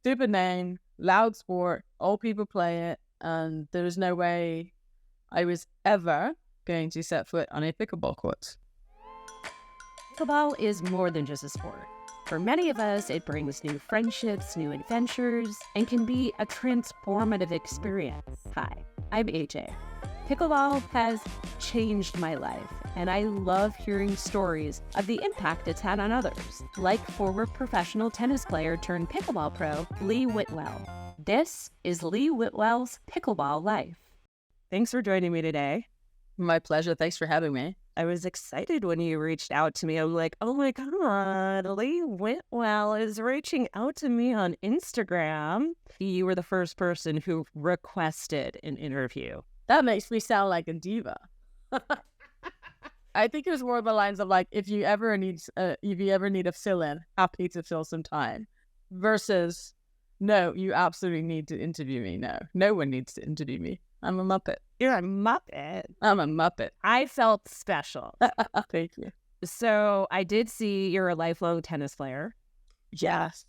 Stupid name, loud sport, old people play it, and there was no way I was ever going to set foot on a pickleball court. Pickleball is more than just a sport. For many of us, it brings new friendships, new adventures, and can be a transformative experience. Hi, I'm AJ. Pickleball has changed my life, and I love hearing stories of the impact it's had on others, like former professional tennis player turned pickleball pro, Lee Whitwell. This is Lee Whitwell's Pickleball Life. Thanks for joining me today. My pleasure. Thanks for having me. I was excited when you reached out to me. I'm like, oh my God, Lee Whitwell is reaching out to me on Instagram. You were the first person who requested an interview. That makes me sound like a diva. I think it was more of the lines of like, if you ever need a fill-in, happy to fill some time. Versus, no, you absolutely need to interview me. No one needs to interview me. I'm a Muppet. You're a Muppet. I'm a Muppet. I felt special. Thank you. So I did see you're a lifelong tennis player. Yes.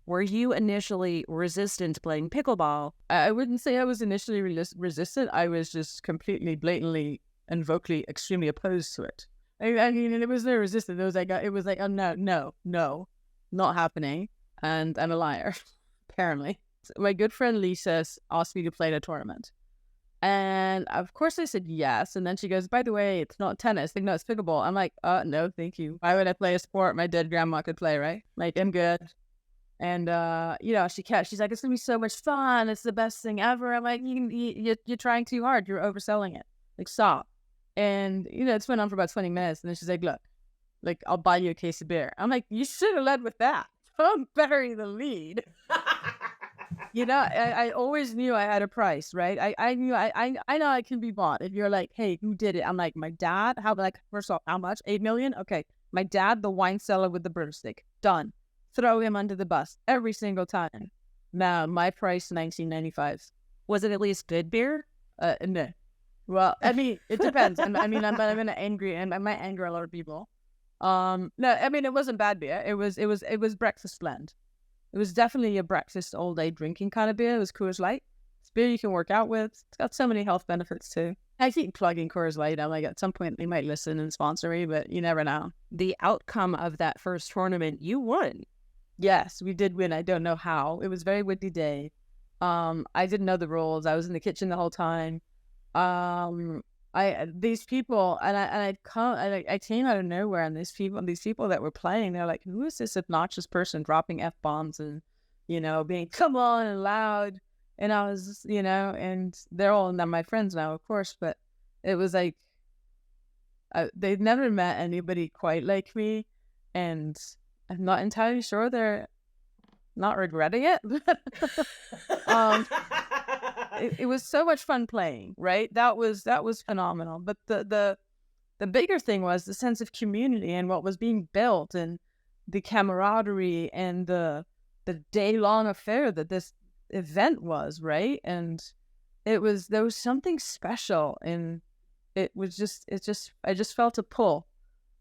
Were you initially resistant to playing pickleball? I wouldn't say I was initially resistant. I was just completely, blatantly, and vocally extremely opposed to it. I mean, it was no resistance. It was like, oh, no, not happening. And I'm a liar, apparently. So my good friend Lisa asked me to play in a tournament. And of course I said yes. And then she goes, by the way, it's not tennis. Like, no, it's pickleball. I'm like, no, thank you. Why would I play a sport my dead grandma could play, right? Like, I'm good. And, she's like, it's going to be so much fun. It's the best thing ever. I'm like, you're trying too hard. You're overselling it. Like, stop. And, it's went on for about 20 minutes. And then she's like, I'll buy you a case of beer. I'm like, you should have led with that. Don't bury the lead. I always knew I had a price, right? I knew I know I can be bought. If you're like, hey, who did it? I'm like, my dad. First off, how much? 8 million? Okay. My dad, the wine cellar with the broomstick. Done. Throw him under the bus every single time. Now, my price, $19.95. Was it at least good beer? No. Well, I mean, it depends. I'm gonna angry, and I might anger a lot of people. No, I mean, it wasn't bad beer. It was breakfast blend. It was definitely a breakfast all day drinking kind of beer. It was Coors Light. It's beer you can work out with. It's got so many health benefits too. I keep plugging Coors Light. I'm like, at some point they might listen and sponsor me, but you never know. The outcome of that first tournament, you won. Yes, we did win. I don't know how. It was a very windy day. I didn't know the rules. I was in the kitchen the whole time. These people, I came out of nowhere, and these people that were playing, they're like, who is this obnoxious person dropping F-bombs and, being come on and loud. And I was, and they're all now my friends now, of course, but it was like, they've never met anybody quite like me. And I'm not entirely sure they're not regretting it. It was so much fun playing, right? That was phenomenal. But the bigger thing was the sense of community and what was being built, and the camaraderie, and the day-long affair that this event was, right? And there was something special, and I just felt a pull,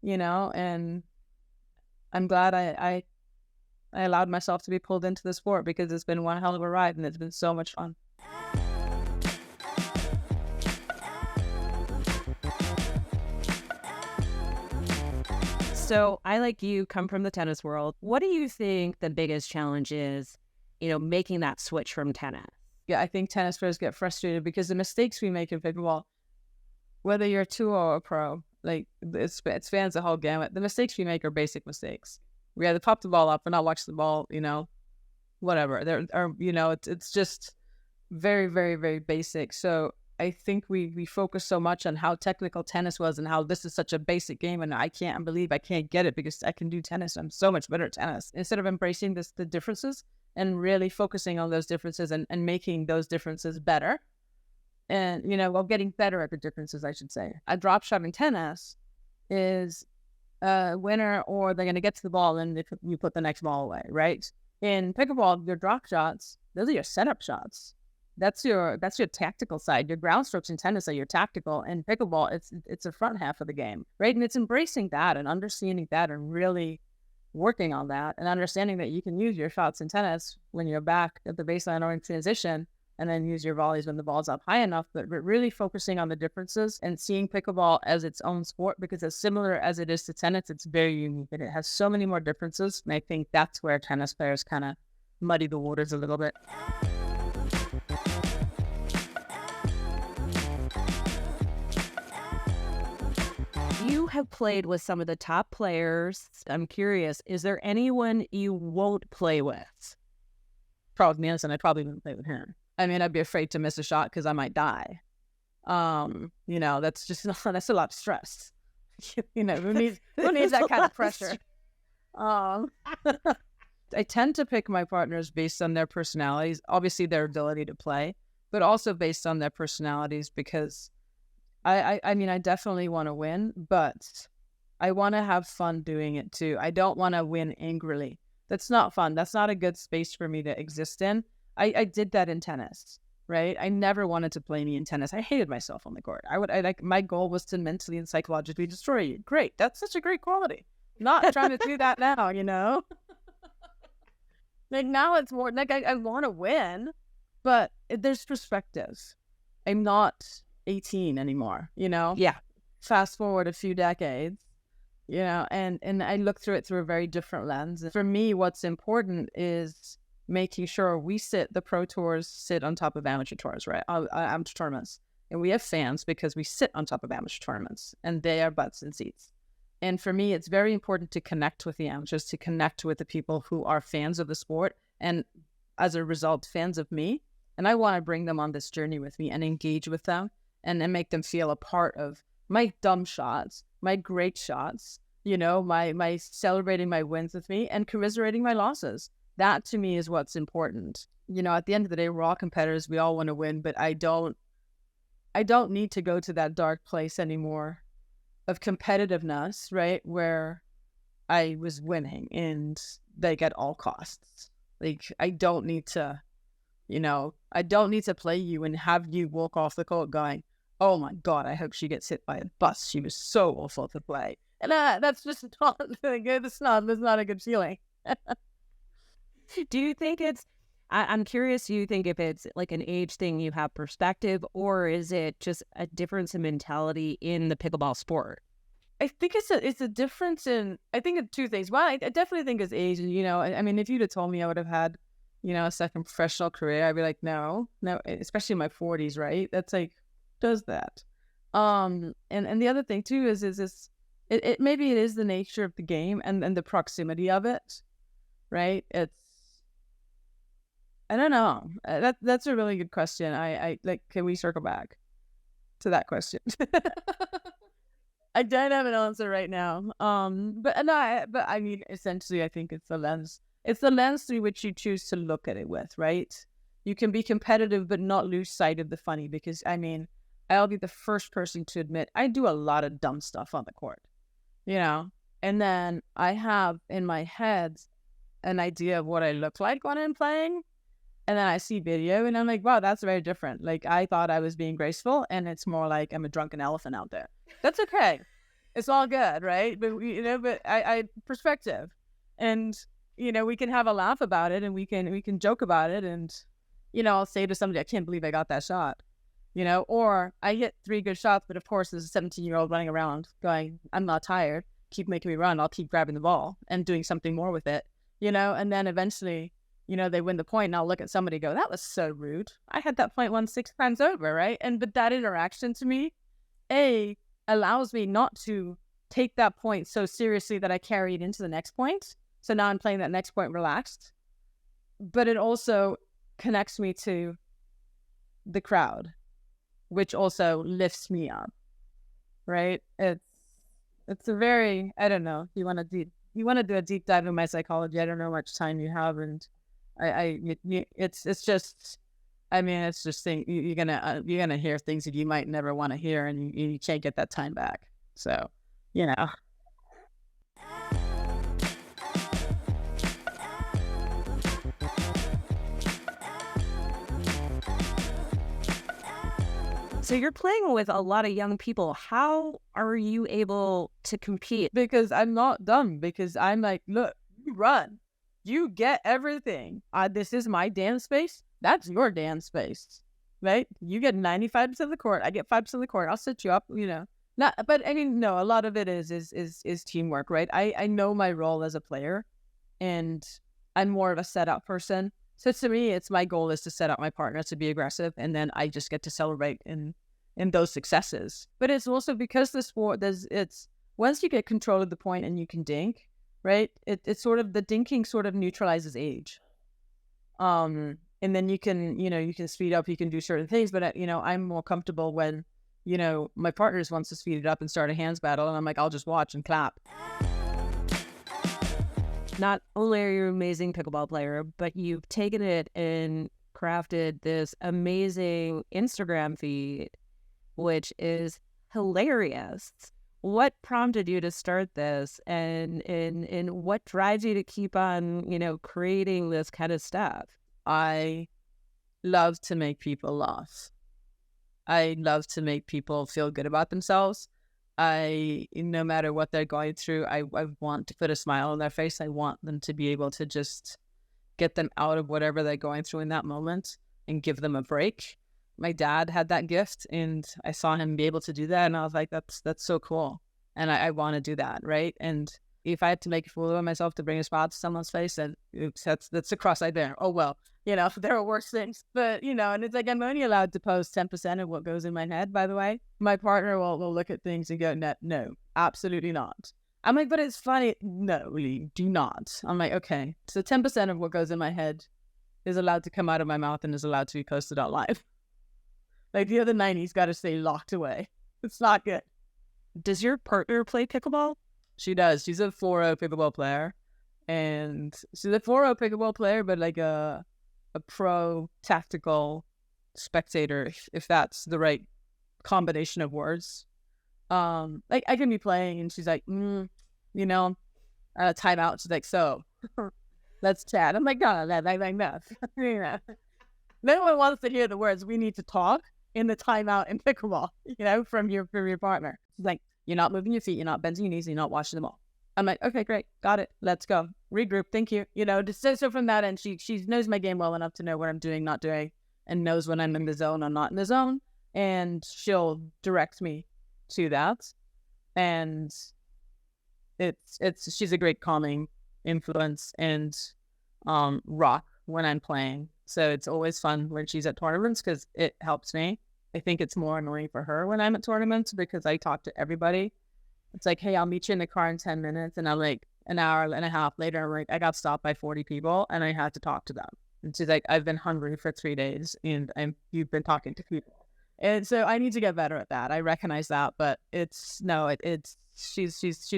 and I'm glad I allowed myself to be pulled into the sport, because it's been one hell of a ride, and it's been so much fun. So I, like you, come from the tennis world. What do you think the biggest challenge is, making that switch from tennis? Yeah, I think tennis players get frustrated because the mistakes we make in pickleball, whether you're a two or a pro, like it spans the whole gamut. The mistakes we make are basic mistakes. We either pop the ball up or not watch the ball, whatever. It's just very, very, very basic. So I think we focus so much on how technical tennis was and how this is such a basic game, and I can't get it because I can do tennis. I'm so much better at tennis. Instead of embracing the differences and really focusing on those differences and making those differences better, and getting better at the differences, I should say. A drop shot in tennis is a winner, or they're going to get to the ball and you put the next ball away, right? In pickleball, your drop shots, those are your setup shots. That's your tactical side. Your ground strokes in tennis are your tactical, and pickleball, it's the front half of the game, right? And it's embracing that and understanding that and really, working on that and understanding that you can use your shots in tennis when you're back at the baseline or in transition, and then use your volleys when the ball's up high enough, but really focusing on the differences and seeing pickleball as its own sport, because as similar as it is to tennis, it's very unique and it has so many more differences. And I think that's where tennis players kind of muddy the waters a little bit. You have played with some of the top players. I'm curious, is there anyone you won't play with? Charles Manson, I probably wouldn't play with him. I mean, I'd be afraid to miss a shot because I might die. That's just that's a lot of stress. Who needs that kind of pressure? I tend to pick my partners based on their personalities, obviously their ability to play, but also based on their personalities, because I mean, I definitely want to win, but I want to have fun doing it too. I don't want to win angrily. That's not fun. That's not a good space for me to exist in. I did that in tennis, right? I never wanted to play me in tennis. I hated myself on the court. My goal was to mentally and psychologically destroy you. Great. That's such a great quality. Not trying to do that now, Like now it's more like I want to win, but there's perspective. I'm not 18 anymore, Yeah. Fast forward a few decades, and I look through it through a very different lens. For me, what's important is making sure the pro tours sit on top of amateur tours, right? Amateur tournaments. And we have fans because we sit on top of amateur tournaments, and they are butts in seats. And for me, it's very important to connect with the amateurs, to connect with the people who are fans of the sport, and as a result, fans of me. And I want to bring them on this journey with me and engage with them and make them feel a part of my dumb shots, my great shots, my celebrating my wins with me and commiserating my losses. That to me is what's important. At the end of the day, we're all competitors. We all want to win, but I don't need to go to that dark place anymore of competitiveness, right? Where I was winning and at all costs. I don't need to, play you and have you walk off the court going, oh my God, I hope she gets hit by a bus. She was so awful to play. And that's just not good. That's not a good feeling. Do you think I'm curious, do you think if it's like an age thing, you have perspective, or is it just a difference in mentality in the pickleball sport? I think it's a difference in, I think it's two things. One, I definitely think it's age. I mean, if you'd have told me I would have had, a second professional career, I'd be like, no, especially in my 40s, right? That's does that. And the other thing too is it maybe it is the nature of the game and the proximity of it, right? I don't know. That's a really good question. I can we circle back to that question? I don't have an answer right now. But I mean, essentially, I think it's the lens. It's the lens through which you choose to look at it with, right? You can be competitive, but not lose sight of the funny, because I mean, I'll be the first person to admit I do a lot of dumb stuff on the court, and then I have in my head an idea of what I look like when I'm playing. And then I see video and I'm like, wow, that's very different. I thought I was being graceful, and it's more like I'm a drunken elephant out there. That's okay. It's all good, right? But, but I perspective. And, we can have a laugh about it, and we can joke about it. And, I'll say to somebody, I can't believe I got that shot, or I hit 3 good shots, but of course there's a 17-year-old running around going, I'm not tired. Keep making me run. I'll keep grabbing the ball and doing something more with it, and then eventually, they win the point, and I'll look at somebody and go, that was so rude. I had that point won 6 times over, right? But that interaction to me, allows me not to take that point so seriously that I carry it into the next point. So now I'm playing that next point relaxed. But it also connects me to the crowd, which also lifts me up, right? It's a very, I don't know, you want to do a deep dive in my psychology. I don't know how much time you have, and it's just, I mean, it's just you're gonna hear things that you might never want to hear, and you can't get that time back. So, So you're playing with a lot of young people. How are you able to compete? Because I'm not dumb. Because I'm like, look, run. You get everything. This is my dance space. That's your dance space, right? You get 95% of the court. I get 5% of the court. I'll set you up, Not, but I mean, no, a lot of it is teamwork, right? I know my role as a player, and I'm more of a setup person. So to me, it's my goal is to set up my partner to be aggressive, and then I just get to celebrate in those successes. But it's also because the sport, it's once you get control of the point and you can dink, right? It's sort of the dinking sort of neutralizes age. And then you can, you can speed up, you can do certain things, but I'm more comfortable when, my partner wants to speed it up and start a hands battle, and I'm like, I'll just watch and clap. Not only are you an amazing pickleball player, but you've taken it and crafted this amazing Instagram feed, which is hilarious. What prompted you to start this, and what drives you to keep on, creating this kind of stuff? I love to make people laugh. I love to make people feel good about themselves. No matter what they're going through, I want to put a smile on their face. I want them to be able to just get them out of whatever they're going through in that moment and give them a break. My dad had that gift, and I saw him be able to do that, and I was like, that's so cool. And I want to do that, right? And if I had to make a fool of myself to bring a smile to someone's face, then that's a cross I bear. Oh, well, there are worse things. But, and it's like I'm only allowed to post 10% of what goes in my head, by the way. My partner will look at things and go, no, absolutely not. I'm like, but it's funny. No, Lee, do not. I'm like, okay. So 10% of what goes in my head is allowed to come out of my mouth and is allowed to be posted out live. Like the other 90's got to stay locked away. It's not good. Does your partner play pickleball? She does. She's a 4-0 pickleball player. And she's a 4-0 pickleball player, but like a pro tactical spectator, if that's the right combination of words. Like I can be playing and she's like, timeout. She's like, so let's chat. I'm like, no. No one wants to hear the words, we need to talk in the timeout in pickleball, from your partner. She's like, you're not moving your feet, you're not bending your knees, you're not washing them all. I'm like, okay, great, got it, let's go. Regroup, thank you. So from that end, she knows my game well enough to know what I'm doing, not doing, and knows when I'm in the zone, I'm not in the zone, and she'll direct me to that. And she's a great calming influence and rock when I'm playing. So it's always fun when she's at tournaments because it helps me. I think it's more annoying for her when I'm at tournaments because I talk to everybody. It's like, hey, I'll meet you in the car in 10 minutes. And I'm like, an hour and a half later, I'm like, I got stopped by 40 people and I had to talk to them. And she's like, I've been hungry for 3 days and you've been talking to people. And so I need to get better at that. I recognize that, but she's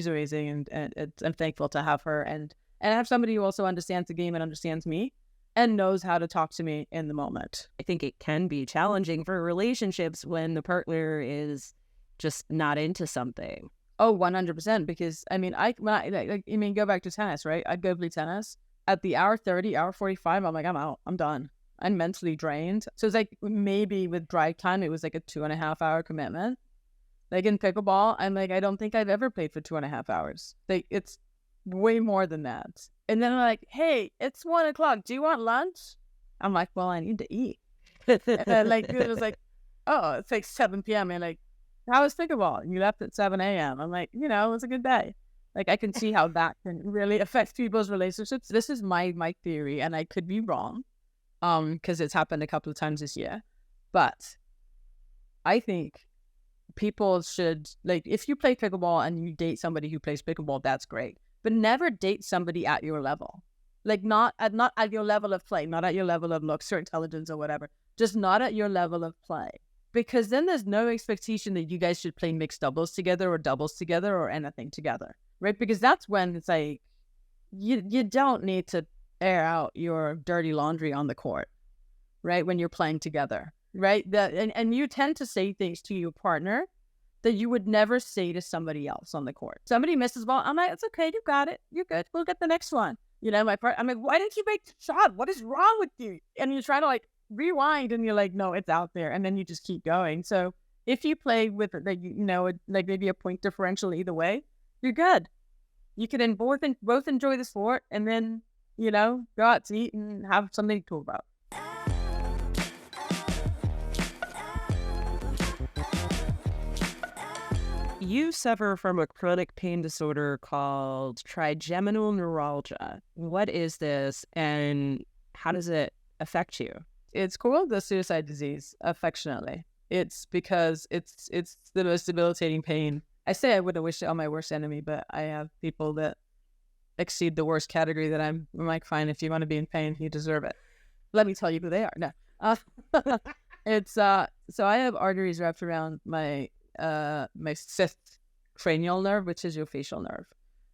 amazing. And I'm thankful to have her and have somebody who also understands the game and understands me and knows how to talk to me in the moment. I think it can be challenging for relationships when the partner is just not into something. Oh, 100%. Because go back to tennis, right? I'd go play tennis at the hour 30, hour 45. I'm like, I'm out. I'm done. I'm mentally drained. So it's like maybe with drive time, it was like a 2.5 hour commitment. Like in pickleball, I'm like, I don't think I've ever played for 2.5 hours. Like it's way more than that. And then I'm like, hey, it's 1 o'clock. Do you want lunch? I'm like, well, I need to eat. And then it was like, oh, it's like 7 p.m. And like, how was pickleball? And you left at 7 a.m. I'm like, it was a good day. Like I can see how that can really affect people's relationships. This is my theory, and I could be wrong, because it's happened a couple of times this year. But I think people should, like, if you play pickleball and you date somebody who plays pickleball, that's great. But never date somebody at your level. Like not at your level of play, not at your level of looks or intelligence or whatever. Just not at your level of play. Because then there's no expectation that you guys should play mixed doubles together or doubles together or anything together. Right? Because that's when it's like, you don't need to air out your dirty laundry on the court. Right? When you're playing together. Right? And you tend to say things to your partner that you would never say to somebody else on the court. Somebody misses the ball, I'm like, it's okay, you got it, you're good, we'll get the next one. I'm like, why didn't you make the shot? What is wrong with you? And you try to like rewind, and you're like, no, it's out there, and then you just keep going. So if you play with like maybe a point differential either way, you're good. You can then both enjoy the sport and then, go out to eat and have something to talk about. You suffer from a chronic pain disorder called trigeminal neuralgia. What is this and how does it affect you? It's called the suicide disease, affectionately. It's because it's the most debilitating pain. I say I wouldn't wish it on my worst enemy, but I have people that exceed the worst category that I'm like, fine, if you want to be in pain, you deserve it. Let me tell you who they are. No. It's so I have arteries wrapped around my fifth cranial nerve, which is your facial nerve,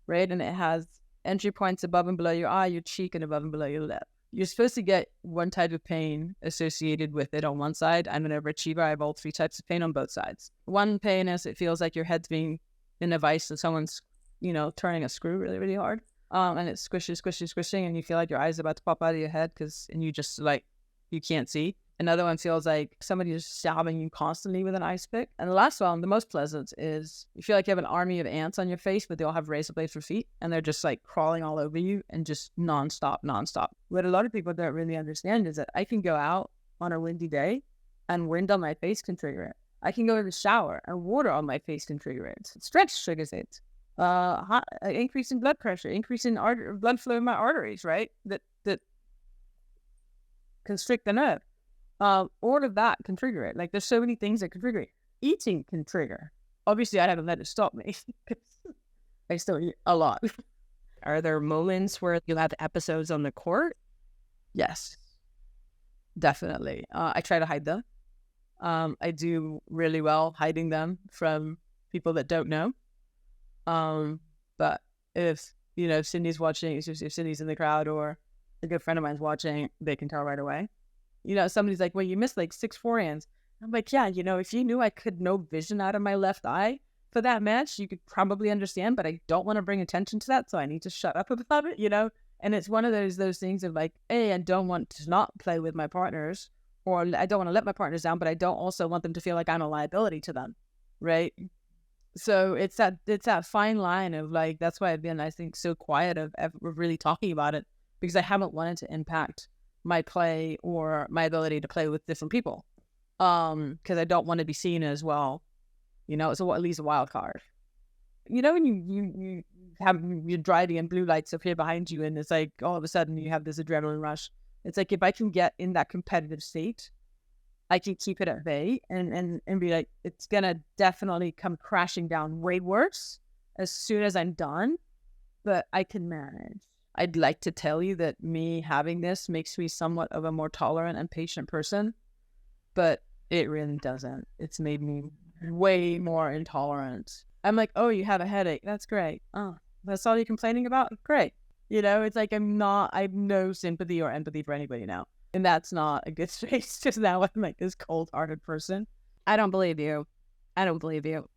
right? And it has entry points above and below your eye, your cheek, and above and below your lip. You're supposed to get one type of pain associated with it on one side. I'm an overachiever. I have all three types of pain on both sides. One pain is it feels like your head's being in a vice and someone's, turning a screw really, really hard. And it's squishing, and you feel like your eyes are about to pop out of your head and you just you can't see. Another one feels like somebody is stabbing you constantly with an ice pick. And the last one, the most pleasant, is you feel like you have an army of ants on your face, but they all have razor blades for feet, and they're just crawling all over you and just nonstop. What a lot of people don't really understand is that I can go out on a windy day and wind on my face can trigger it. I can go in the shower and water on my face can trigger it. Stretch triggers it. Increase in blood pressure, increase in blood flow in my arteries, right? That constrict the nerve. All of that can trigger it. There's so many things that can trigger it. Eating can trigger. Obviously, I haven't let it stop me. I still eat a lot. Are there moments where you have episodes on the court? Yes, definitely. I try to hide them. I do really well hiding them from people that don't know. But if Cindy's watching, if Cindy's in the crowd or a good friend of mine's watching, they can tell right away. Somebody's like, well, you missed 6 forehands. I'm like, yeah, if you knew I could no vision out of my left eye for that match, you could probably understand, but I don't want to bring attention to that, so I need to shut up about it, And it's one of those things of I don't want to not play with my partners, or I don't want to let my partners down, but I don't also want them to feel like I'm a liability to them, right? So it's that fine line of that's why I've been, I think, so quiet of really talking about it, because I haven't wanted to impact my play or my ability to play with different people, because I don't want to be seen as it's at least a wild card. When you have you're driving and blue lights appear behind you, and it's all of a sudden you have this adrenaline rush. It's if I can get in that competitive state, I can keep it at bay and be it's gonna definitely come crashing down way worse as soon as I'm done, but I can manage. I'd like to tell you that me having this makes me somewhat of a more tolerant and patient person, but it really doesn't. It's made me way more intolerant. I'm oh, you have a headache. That's great. Oh, that's all you're complaining about? Great. It's I have no sympathy or empathy for anybody now. And that's not a good space, because now I'm this cold-hearted person. I don't believe you. I have moments.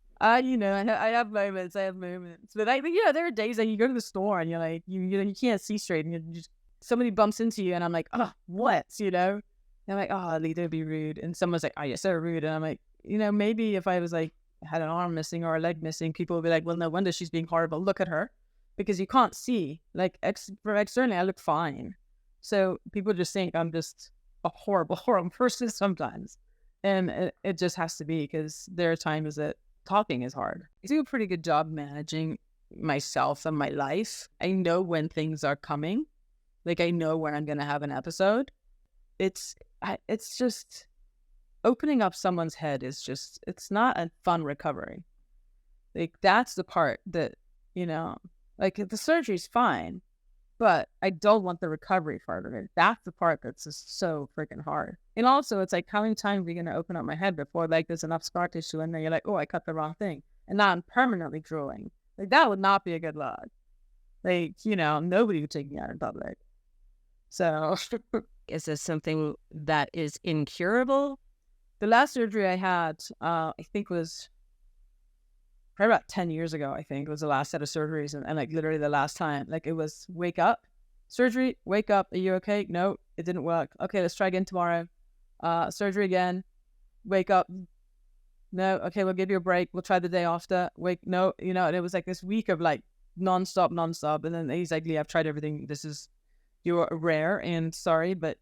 But there are days you go to the store and you're you can't see straight, and somebody bumps into you, and I'm oh, what? And I'm oh, Lee, don't be rude. And someone's oh, you're so rude. And I'm maybe if I was had an arm missing or a leg missing, people would be well, no wonder she's being horrible. Look at her, because you can't see. Externally, I look fine. So people just think I'm just a horrible, horrible person sometimes. And it just has to be, because there are times that talking is hard. I do a pretty good job managing myself and my life. I know when things are coming. I know when I'm going to have an episode. It's just opening up someone's head it's not a fun recovery. That's the part that, the surgery's fine, but I don't want the recovery part of it. That's the part that's just so freaking hard. And also, it's how many times are you going to open up my head before there's enough scar tissue in there? You're oh, I cut the wrong thing. And now I'm permanently drooling. That would not be a good look. Nobody would take me out in public. So. Is this something that is incurable? The last surgery I had, I think was probably about 10 years ago, I think, was the last set of surgeries. And literally the last time, it was wake up, surgery, wake up. Are you okay? No, it didn't work. Okay, let's try again tomorrow. Surgery again, wake up. No, okay, we'll give you a break. We'll try the day after. Wake, no, and it was this week of nonstop. And then he's like, Lee, I've tried everything. You're rare and sorry, but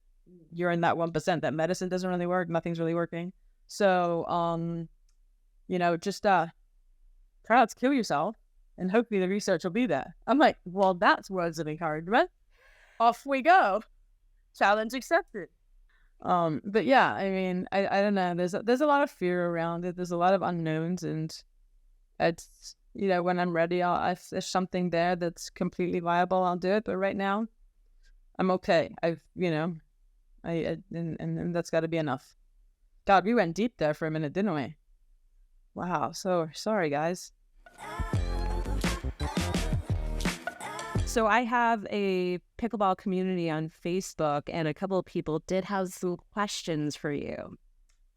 you're in that 1%. That medicine doesn't really work. Nothing's really working. So, just try not to kill yourself and hopefully the research will be there. I'm like, well, that's words of encouragement. Off we go. Challenge accepted. But yeah, I mean, I don't know. There's a lot of fear around it. There's a lot of unknowns, and it's, when I'm ready, if there's something there that's completely viable, I'll do it. But right now, I'm okay. And that's got to be enough. God, we went deep there for a minute, didn't we? Wow. So sorry, guys. So I have a pickleball community on Facebook, and a couple of people did have some questions for you.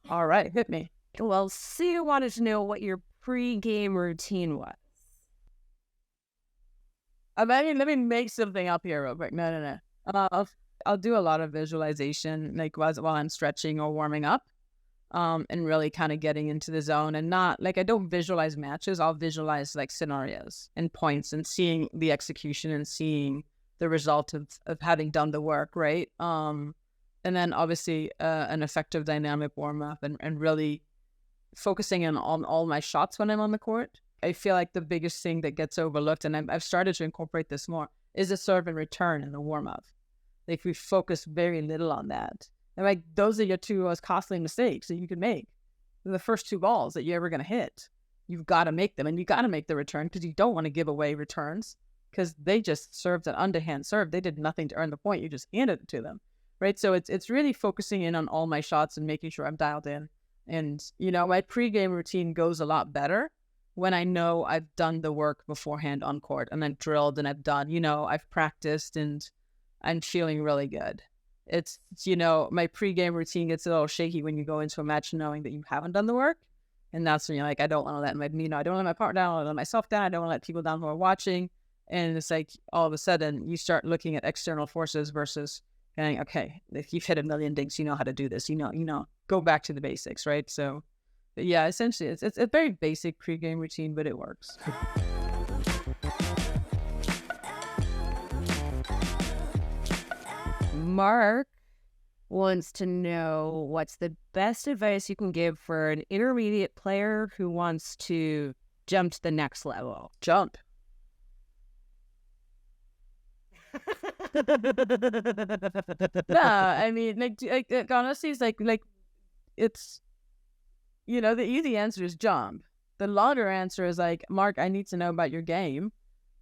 All right, hit me. Well, Sue wanted to know what your pre-game routine was. Let me make something up here real quick. No. I'll do a lot of visualization, like while I'm stretching or warming up, and really kind of getting into the zone. And not like, I don't visualize matches. I'll visualize like scenarios and points and seeing the execution and seeing the result of having done the work, right? And then obviously an effective dynamic warm up and really focusing on all my shots when I'm on the court. I feel like the biggest thing that gets overlooked, and I've started to incorporate this more, is the serve and return in the warm up. Like, we focus very little on that. And like, those are your two most costly mistakes that you can make. They're the first two balls that you're ever going to hit. You've got to make them, and you got to make the return, because you don't want to give away returns, because they just served an underhand serve. They did nothing to earn the point. You just handed it to them, right? So it's really focusing in on all my shots and making sure I'm dialed in. And, my pregame routine goes a lot better when I know I've done the work beforehand on court, and I've drilled and I've done, I've practiced and I'm feeling really good. It's, my pregame routine gets a little shaky when you go into a match knowing that you haven't done the work. And that's when you're like, I don't want to let I don't want to let my partner down, I don't want to let myself down, I don't want to let people down who are watching. And it's like, all of a sudden, you start looking at external forces versus going, okay, if you've hit a million dinks, you know how to do this, go back to the basics, right? So, yeah, essentially, it's a very basic pregame routine, but it works. Mark wants to know what's the best advice you can give for an intermediate player who wants to jump to the next level. Jump. Nah, I mean, like honestly, it's like it's, the easy answer is jump. The longer answer is like, Mark, I need to know about your game,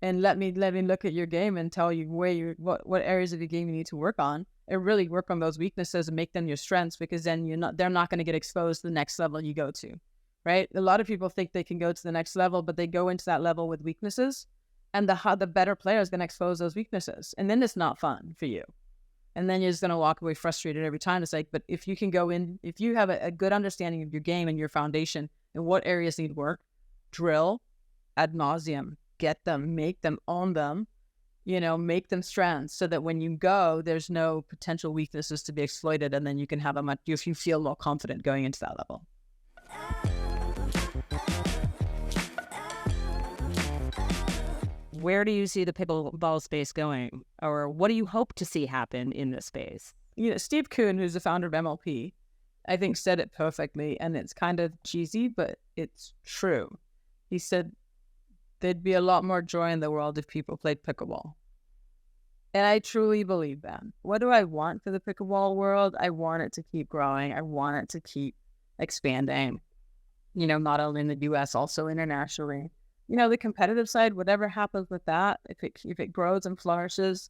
and let me look at your game and tell you what areas of your game you need to work on, and really work on those weaknesses and make them your strengths, because then they're not going to get exposed to the next level you go to, right? A lot of people think they can go to the next level, but they go into that level with weaknesses, and the better player is going to expose those weaknesses, and then it's not fun for you. And then you're just going to walk away frustrated every time. It's like, but if you can go in, if you have a good understanding of your game and your foundation and what areas need work, drill ad nauseum, get them, make them, own them, make them strengths, so that when you go, there's no potential weaknesses to be exploited. And then you can have if you feel more confident going into that level. Where do you see the pickleball space going, or what do you hope to see happen in this space? Steve Kuhn, who's the founder of MLP, I think said it perfectly, and it's kind of cheesy, but it's true. He said there'd be a lot more joy in the world if people played pickleball. And I truly believe that. What do I want for the pickleball world? I want it to keep growing. I want it to keep expanding, not only in the US, also internationally. The competitive side, whatever happens with that, if it grows and flourishes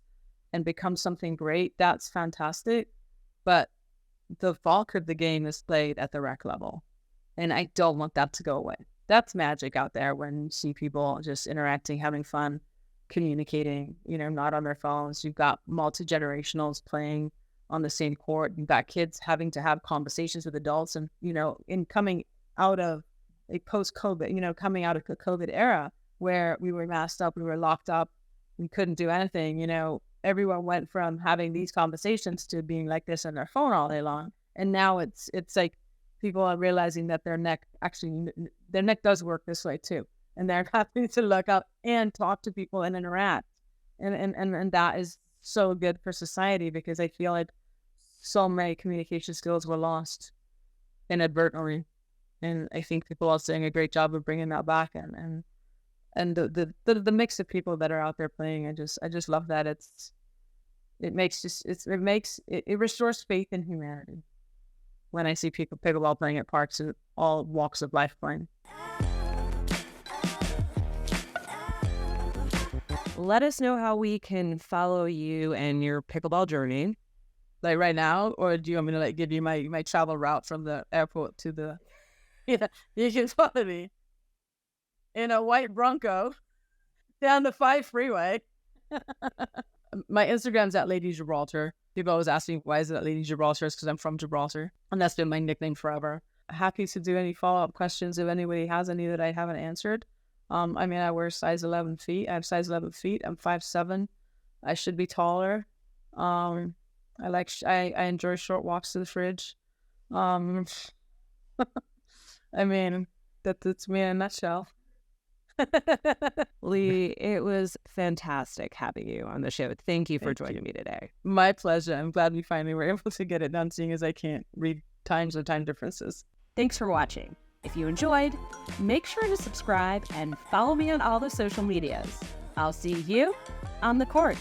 and becomes something great, that's fantastic. But the bulk of the game is played at the rec level, and I don't want that to go away. That's magic out there when you see people just interacting, having fun, communicating, not on their phones. You've got multi-generationals playing on the same court. You've got kids having to have conversations with adults, and, in coming out of a post-COVID, coming out of the COVID era where we were masked up, we were locked up, we couldn't do anything, everyone went from having these conversations to being like this on their phone all day long. And now it's like people are realizing that their neck does work this way too. and they're happy to look up and talk to people and interact. And that is so good for society, because I feel like so many communication skills were lost inadvertently. And I think people are doing a great job of bringing that back, and the mix of people that are out there playing. I just love that. It restores faith in humanity when I see people pickleball playing at parks and all walks of life playing. Let us know how we can follow you and your pickleball journey. Like right now, or do you want me to like give you my travel route from the airport to the? Yeah, you can follow me in a white Bronco down the 5 freeway. My Instagram's at Lady Gibraltar. People always ask me, why is it at Lady Gibraltar? It's because I'm from Gibraltar, and that's been my nickname forever. Happy to do any follow-up questions if anybody has any that I haven't answered. I mean, I wear size 11 feet. I have size 11 feet. I'm 5'7". I should be taller. I enjoy short walks to the fridge. I mean, that's me in a nutshell. Lee, it was fantastic having you on the show. Thank you for joining me today. My pleasure. I'm glad we finally were able to get it done, seeing as I can't read times or time differences. Thanks for watching. If you enjoyed, make sure to subscribe and follow me on all the social medias. I'll see you on the court.